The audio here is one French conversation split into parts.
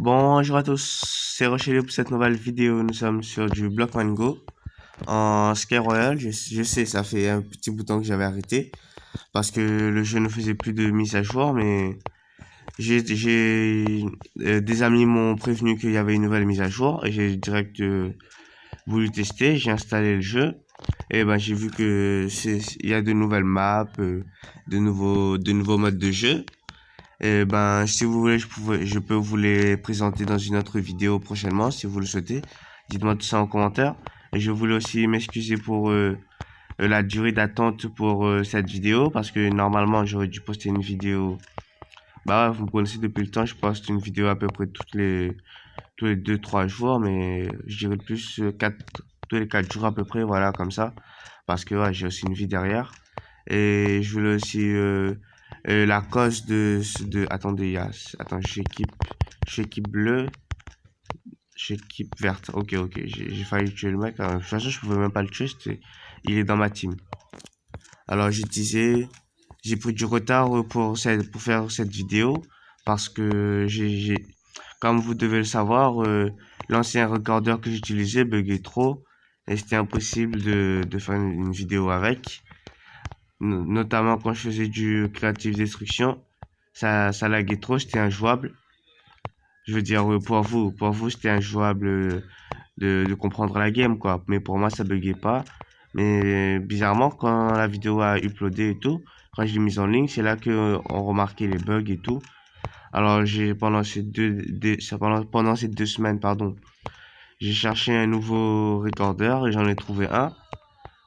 Bonjour à tous, c'est Rocher pour cette nouvelle vidéo. Nous sommes sur du Block Mango en Sky Royal. Je sais, ça fait un petit bout de temps que j'avais arrêté parce que le jeu ne faisait plus de mise à jour, mais j'ai des amis m'ont prévenu qu'il y avait une nouvelle mise à jour et j'ai direct voulu tester. J'ai installé le jeu et ben j'ai vu que il y a de nouvelles maps, de nouveaux modes de jeu. Et ben, si vous voulez, je peux vous les présenter dans une autre vidéo prochainement, si vous le souhaitez. Dites-moi tout ça en commentaire. Et je voulais aussi m'excuser pour la durée d'attente pour cette vidéo, parce que normalement, j'aurais dû poster une vidéo. Bah, ouais, vous me connaissez depuis le temps, je poste une vidéo à peu près tous les 2-3 jours, mais je dirais plus tous les 4 jours à peu près, voilà, comme ça. Parce que ouais, j'ai aussi une vie derrière. Et je voulais aussi la cause attendez, attends, je suis équipe bleue, je suis équipe verte. Ok, j'ai failli tuer le mec. De toute façon, je pouvais même pas le tuer, il est dans ma team. Alors, j'ai pris du retard pour faire cette vidéo parce que comme vous devez le savoir, l'ancien recordeur que j'utilisais buguait trop et c'était impossible de faire une vidéo avec. Notamment quand je faisais du Creative Destruction, ça laguait trop, c'était injouable. Je veux dire, pour vous, c'était injouable de comprendre la game, quoi. Mais pour moi, ça buguait pas. Mais bizarrement, quand la vidéo a uploadé et tout, quand je l'ai mise en ligne, c'est là que on remarquait les bugs et tout. Alors, pendant ces 2 semaines, pardon, j'ai cherché un nouveau recorder et j'en ai trouvé un.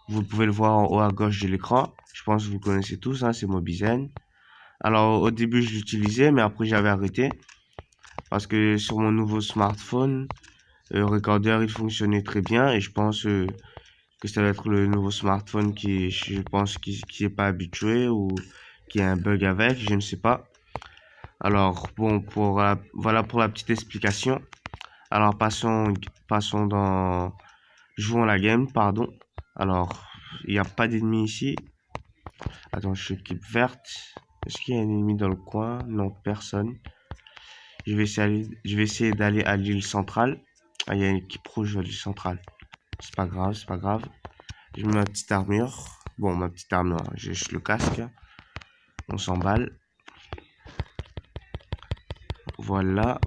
Vous pouvez le voir en haut à gauche de l'écran. Je pense que vous le connaissez tous, hein, c'est Mobizen. Alors au début je l'utilisais, mais après j'avais arrêté parce que sur mon nouveau smartphone, le recorder il fonctionnait très bien et je pense que ça va être le nouveau smartphone je pense, qui est pas habitué ou qui a un bug avec, je ne sais pas. Alors bon, voilà pour la petite explication. Alors passons jouons la game, pardon. Alors il n'y a pas d'ennemi ici. Attends, je suis équipe verte. Est-ce qu'il y a un ennemi dans le coin? Non, personne. Je vais essayer d'aller à l'île centrale. Ah, il y a une équipe rouge à l'île centrale. C'est pas grave, c'est pas grave. Je mets ma petite armure. Bon, ma petite armure, j'ai juste le casque. On s'emballe. Voilà.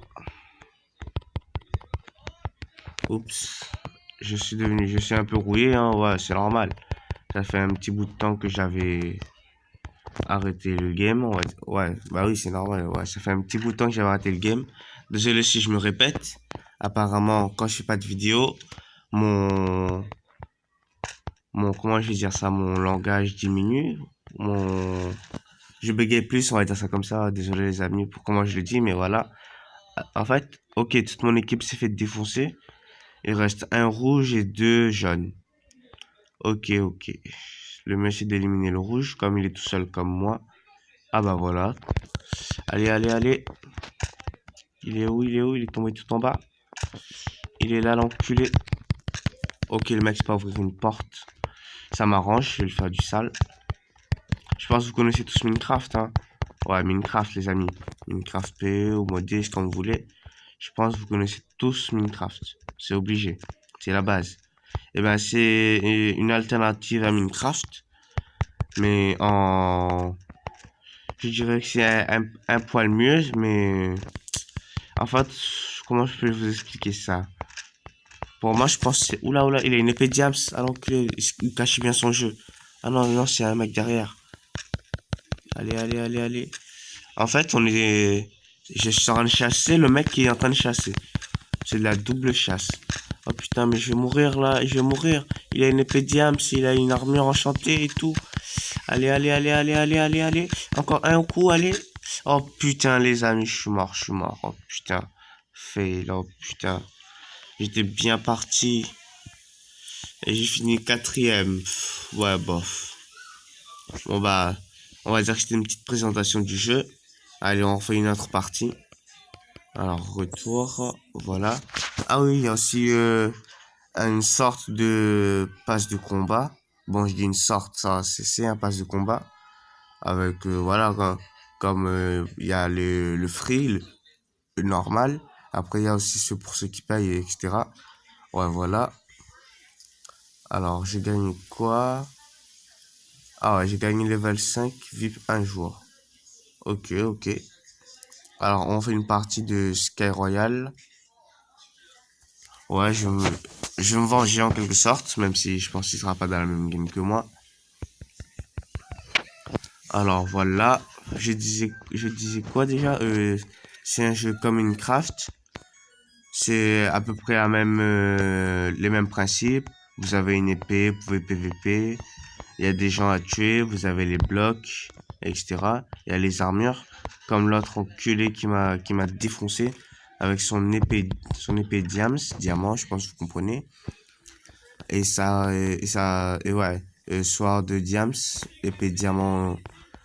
Oups. Je suis un peu rouillé, hein. Ouais, c'est normal. Ça fait un petit bout de temps que j'avais arrêté le game. Ouais, bah oui, c'est normal. Ouais, ça fait un petit bout de temps que j'avais arrêté le game. Désolé si je me répète. Apparemment, quand je fais pas de vidéo, mon, comment je vais dire ça, mon langage diminue. Je bégayais plus, on va dire ça comme ça. Désolé les amis pour comment je le dis, mais voilà. En fait, ok, toute mon équipe s'est fait défoncer. Il reste un rouge et 2 jaunes. Ok. Le monsieur d'éliminer le rouge, comme il est tout seul comme moi. Ah bah voilà. Allez. Il est où? Il est tombé tout en bas. Il est là, l'enculé. Ok, le mec c'est pas ouvrir une porte. Ça m'arrange, je vais le faire du sale. Je pense que vous connaissez tous Minecraft, hein. Ouais, Minecraft, les amis. Minecraft PE ou modeste, comme vous voulez. Je pense que vous connaissez tous Minecraft. C'est obligé. C'est la base. Et ben, c'est une alternative à Minecraft. Mais je dirais que c'est un poil mieux, mais... En fait, comment je peux vous expliquer ça? Pour moi, je pense que c'est... Oula, il a une épée diams. Alors il cache bien son jeu. Ah non, c'est un mec derrière. Allez. En fait, je suis en train de chasser le mec qui est en train de chasser. C'est de la double chasse. Oh putain, mais je vais mourir là, je vais mourir. Il a une épée diams, il a une armure enchantée et tout. Allez. Encore un coup, allez. Oh putain, les amis, je suis mort. Oh putain. Fail, oh putain. J'étais bien parti. Et j'ai fini 4ème. Ouais, bof. Bon bah, on va dire que c'était une petite présentation du jeu. Allez, on refait une autre partie. Alors, retour, voilà. Ah oui, il y a aussi une sorte de passe de combat. Bon, je dis une sorte, ça, c'est un passe de combat. Avec, voilà, comme il y a le free, le normal. Après, il y a aussi ceux pour ceux qui payent, etc. Ouais, voilà. Alors, j'ai gagné quoi? Ah ouais, j'ai gagné level 5 VIP un jour. Ok, ok. Alors, on fait une partie de Sky Royal. Ouais, je vais me venger en quelque sorte, même si je pense qu'il sera pas dans la même game que moi. Alors voilà, je disais quoi déjà? C'est un jeu comme Minecraft. C'est à peu près les mêmes principes. Vous avez une épée, vous pouvez PVP. Il y a des gens à tuer, vous avez les blocs, etc. Il y a les armures, comme l'autre enculé qui m'a défoncé avec son épée diamant, je pense que vous comprenez. Et ouais, soir de diams, épée diamant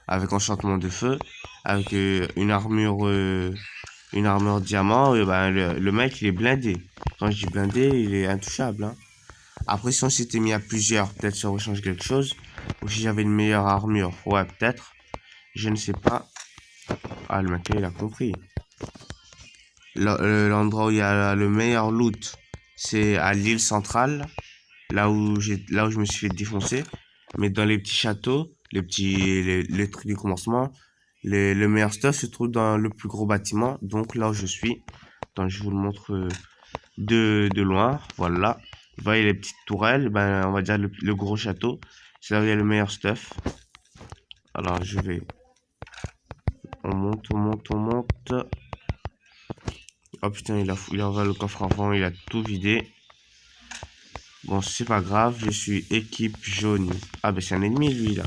avec enchantement de feu, avec une armure diamant, ben, le mec il est blindé. Quand je dis blindé, il est intouchable, hein. Après, si on s'était mis à plusieurs, peut-être ça aurait changé quelque chose. Ou si j'avais une meilleure armure, ouais, peut-être. Je ne sais pas. Ah, le mec, il a compris. L'endroit où il y a le meilleur loot, c'est à l'île centrale, là où je me suis fait défoncer. Mais dans les petits châteaux, les trucs du commencement, le meilleur stuff se trouve dans le plus gros bâtiment. Donc là où je suis, attends, je vous le montre de loin. Voilà. Vous voyez les petites tourelles, ben on va dire le gros château. C'est là où il y a le meilleur stuff. Alors je vais. On monte, on monte, on monte. Oh putain, il a ouvert le coffre avant, il a tout vidé. Bon, c'est pas grave, je suis équipe jaune. Ah, ben c'est un ennemi, lui, là.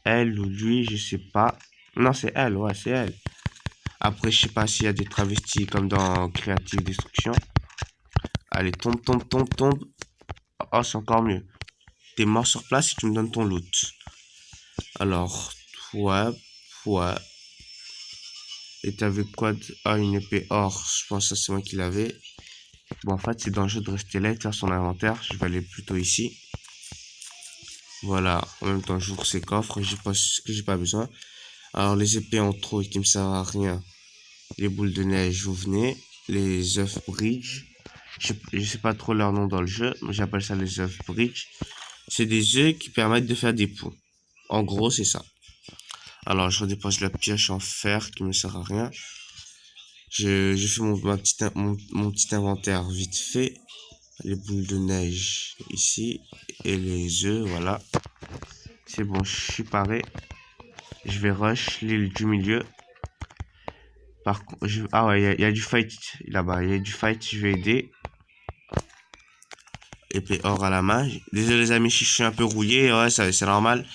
Elle ou lui, je sais pas. Non, c'est elle, ouais, c'est elle. Après, je sais pas s'il y a des travestis comme dans Creative Destruction. Allez, tombe, tombe, tombe, tombe. Oh, c'est encore mieux. T'es mort sur place et tu me donnes ton loot. Alors, ouais, ouais. Et t'avais quoi Ah, une épée or. Je pense que c'est moi qui l'avais. Bon, en fait, c'est dangereux de rester là et de faire son inventaire. Je vais aller plutôt ici. Voilà. En même temps, j'ouvre ces coffres. J'ai pas ce que j'ai pas besoin. Alors, les épées en trop qui me servent à rien. Les boules de neige, vous venez. Les œufs bridge. Je sais pas trop leur nom dans le jeu. J'appelle ça les œufs bridge. C'est des œufs qui permettent de faire des ponts. En gros, c'est ça. Alors, je redépose la pioche en fer qui me sert à rien. Je fais mon petit inventaire vite fait. Les boules de neige ici. Et les œufs, voilà. C'est bon, je suis paré. Je vais rush l'île du milieu. Par contre, ah ouais, il y a du fight là-bas. Il y a du fight, je vais aider. Épée or à la main. Désolé les amis, si je suis un peu rouillé. Ouais, c'est normal.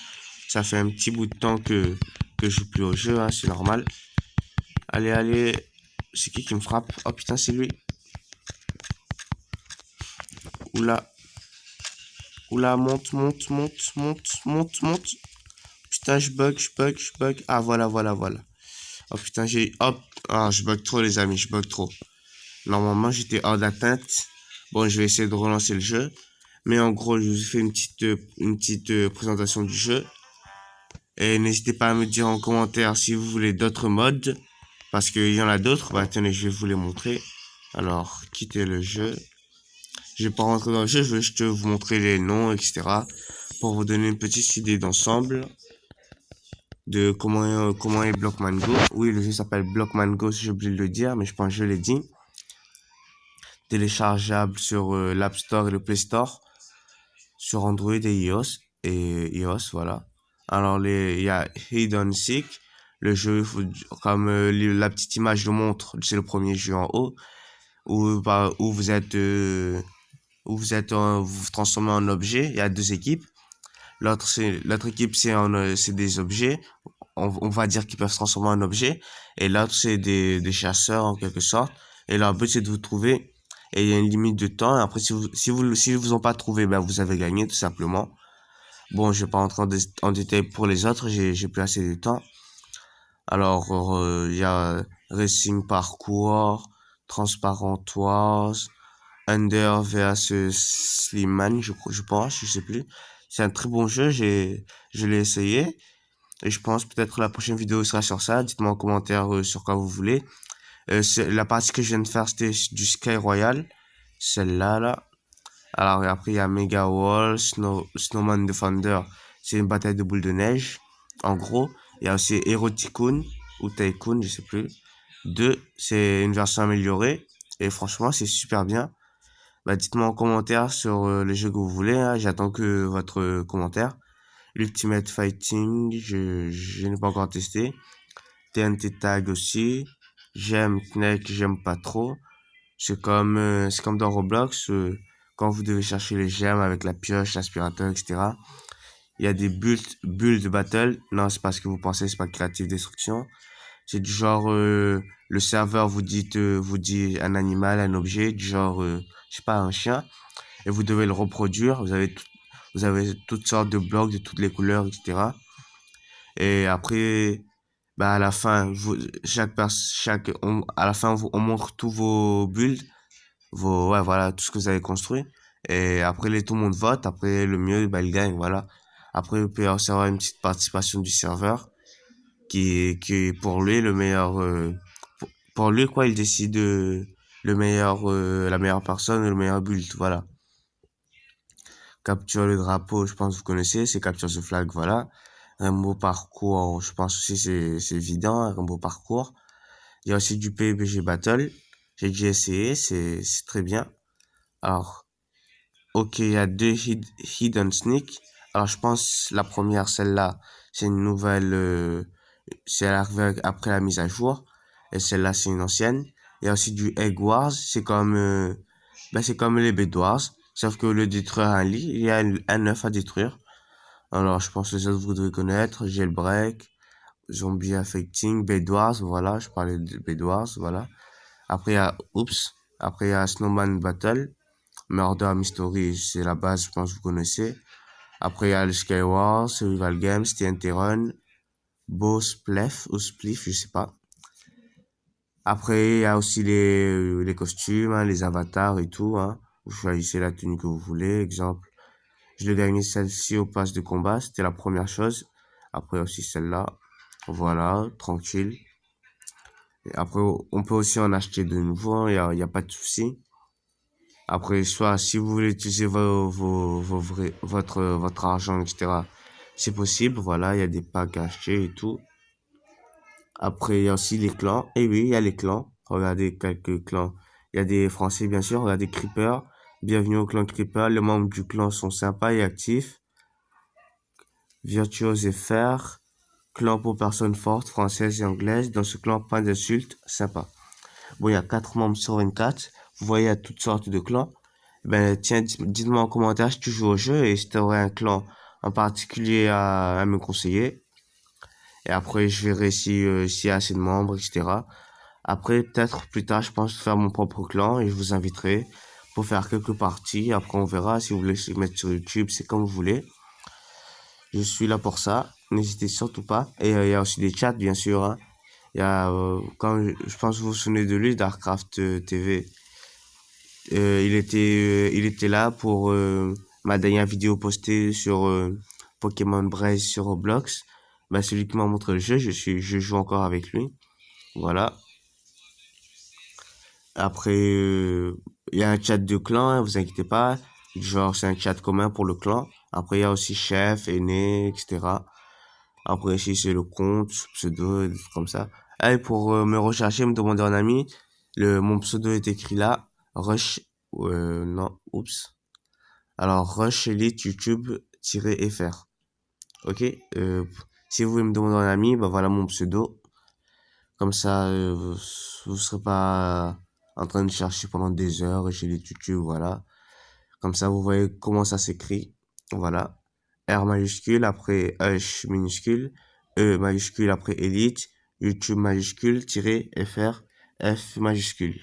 Ça fait un petit bout de temps que je joue plus au jeu, hein, c'est normal. Allez, allez. C'est qui me frappe? Oh putain, c'est lui. Oula. Oula, monte, monte, monte, monte, monte, monte. Putain, je bug, je bug, je bug. Ah, voilà, voilà, voilà. Oh putain, hop. Ah, je bug trop, les amis, je bug trop. Normalement, j'étais hors d'atteinte. Bon, je vais essayer de relancer le jeu. Mais en gros, je vous ai fait une petite présentation du jeu. Et n'hésitez pas à me dire en commentaire si vous voulez d'autres modes. Parce qu'il y en a d'autres. Bah, attendez, je vais vous les montrer. Alors, quittez le jeu. Je vais pas rentrer dans le jeu, je vais juste vous montrer les noms, etc. Pour vous donner une petite idée d'ensemble de comment est Blockman Go. Oui, le jeu s'appelle Blockman Go, si j'ai oublié de le dire, mais je pense que je l'ai dit. Téléchargeable sur l'App Store et le Play Store, sur Android et iOS, voilà. Alors, il y a Hidden Seek. Le jeu, comme la petite image le montre, c'est le premier jeu en haut, où vous êtes... vous vous transformez en objet. Il y a deux équipes. L'autre équipe, c'est des objets. On va dire qu'ils peuvent se transformer en objets. Et l'autre, c'est des chasseurs, en quelque sorte. Et leur but, c'est de vous trouver. Et il y a une limite de temps. Et après, si vous ont pas trouvé, ben, vous avez gagné, tout simplement. Bon, je vais pas rentrer en détail pour les autres. J'ai plus assez de temps. Alors, il y a Racing Parkour, Transparentoise, Under vs Slimane, je pense, je sais plus. C'est un très bon jeu, je l'ai essayé. Et je pense peut-être la prochaine vidéo sera sur ça. Dites-moi en commentaire sur quoi vous voulez. La partie que je viens de faire, c'était du Sky Royal. Celle-là, là. Alors, après, il y a Mega Wall, Snowman Defender. C'est une bataille de boules de neige. En gros, il y a aussi Hero Tycoon ou Tycoon, je sais plus. 2, c'est une version améliorée. Et franchement, c'est super bien. Bah, dites-moi en commentaire sur le jeu que vous voulez, hein. J'attends que votre commentaire. Ultimate Fighting, je n'ai pas encore testé. TNT Tag aussi. J'aime Snake, j'aime pas trop. C'est comme dans Roblox, quand vous devez chercher les gemmes avec la pioche, l'aspirateur, etc. Il y a des bulles de battle. Non, c'est pas ce que vous pensez, c'est pas Creative Destruction. C'est du genre, le serveur vous dit un animal, un objet, du genre, je sais pas, un chien, et vous devez le reproduire. Vous avez toutes sortes de blocs de toutes les couleurs, etc. Et après, bah, à la fin, à la fin, on montre tous vos builds, ouais, voilà, tout ce que vous avez construit. Et après, tout le monde vote. Après, le mieux, bah, il gagne, voilà. Après, il peut y aussi avoir une petite participation du serveur, qui est pour lui le meilleur, pour lui, quoi, il décide, la meilleure personne, le meilleur build, voilà. Capture le drapeau, je pense que vous connaissez, c'est Capture the Flag, voilà. Rainbow Parcours, je pense aussi c'est évident, un Rainbow Parcours. Il y a aussi du PUBG Battle. J'ai déjà essayé, c'est très bien. Alors, ok, il y a deux Hidden Sneak. Alors, je pense la première, celle-là, c'est une nouvelle, c'est arrivé après la mise à jour. Et celle-là, c'est une ancienne. Il y a aussi du Egg Wars, c'est comme les Bed Wars. Sauf que le détruire un lit, il y a un œuf à détruire. Alors, je pense que les autres vous devez connaître. Jailbreak, Zombie Affecting, Bed Wars, voilà, je parlais de Bed Wars, voilà. Après, il y a Oops. Après, il y a Snowman Battle. Murder Mystery, c'est la base, je pense que vous connaissez. Après, il y a le Skywars, Survival Games, TNT Run, Beau Spliff ou Spliff, je sais pas. Après, il y a aussi les costumes, hein, les avatars et tout, hein. Vous choisissez la tenue que vous voulez. Exemple, je l'ai gagné celle-ci au pass de combat, c'était la première chose. Après aussi celle-là. Voilà, tranquille. Et après, on peut aussi en acheter de nouveau, hein, y a pas de souci. Après, soit si vous voulez utiliser votre argent, etc., c'est possible. Voilà, il y a des packs à acheter et tout. Après, il y a aussi les clans. Et oui, il y a les clans. Regardez quelques clans. Il y a des Français, bien sûr. Regardez Creeper. Bienvenue au clan Creeper. Les membres du clan sont sympas et actifs. Virtuose et fer. Clan pour personnes fortes, françaises et anglaises. Dans ce clan, pas d'insultes. Sympa. Bon, il y a 4 membres sur 24. Vous voyez, il y a toutes sortes de clans. Ben, tiens, dites-moi en commentaire si tu joues au jeu et si tu aurais un clan en particulier à me conseiller. Et après, je verrai s'il y a assez de membres, etc. Après, peut-être plus tard, je pense faire mon propre clan et je vous inviterai pour faire quelques parties. Après, on verra si vous voulez se mettre sur YouTube, c'est comme vous voulez. Je suis là pour ça. N'hésitez surtout pas. Et il y a aussi des chats, bien sûr, hein. Il y a, quand je pense que vous vous souvenez de lui, Darkcraft TV. Il était là pour ma dernière vidéo postée sur Pokémon Braze sur Roblox. Bah, celui qui m'a montré le jeu, je joue encore avec lui. Voilà. Après, il y a un chat de clan, hein, vous inquiétez pas. Genre, c'est un chat commun pour le clan. Après, il y a aussi chef, aîné, etc. Après, ici, c'est le compte, pseudo, des trucs comme ça. Ah, et pour me rechercher, me demander un ami, mon pseudo est écrit là. Rush, non, oups. Alors, Rush Elite YouTube-FR. Ok? Si vous voulez me demander un ami, bah voilà mon pseudo. Comme ça, vous serez pas en train de chercher pendant des heures chez les YouTube, voilà. Comme ça, vous voyez comment ça s'écrit. Voilà. R majuscule, après H minuscule, E majuscule, après Elite, YouTube majuscule, FR, F majuscule.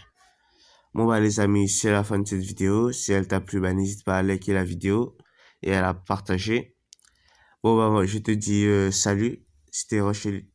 Bon bah les amis, c'est la fin de cette vidéo. Si elle t'a plu, bah n'hésite pas à liker la vidéo et à la partager. Bon bah je te dis salut, c'était Rochelle,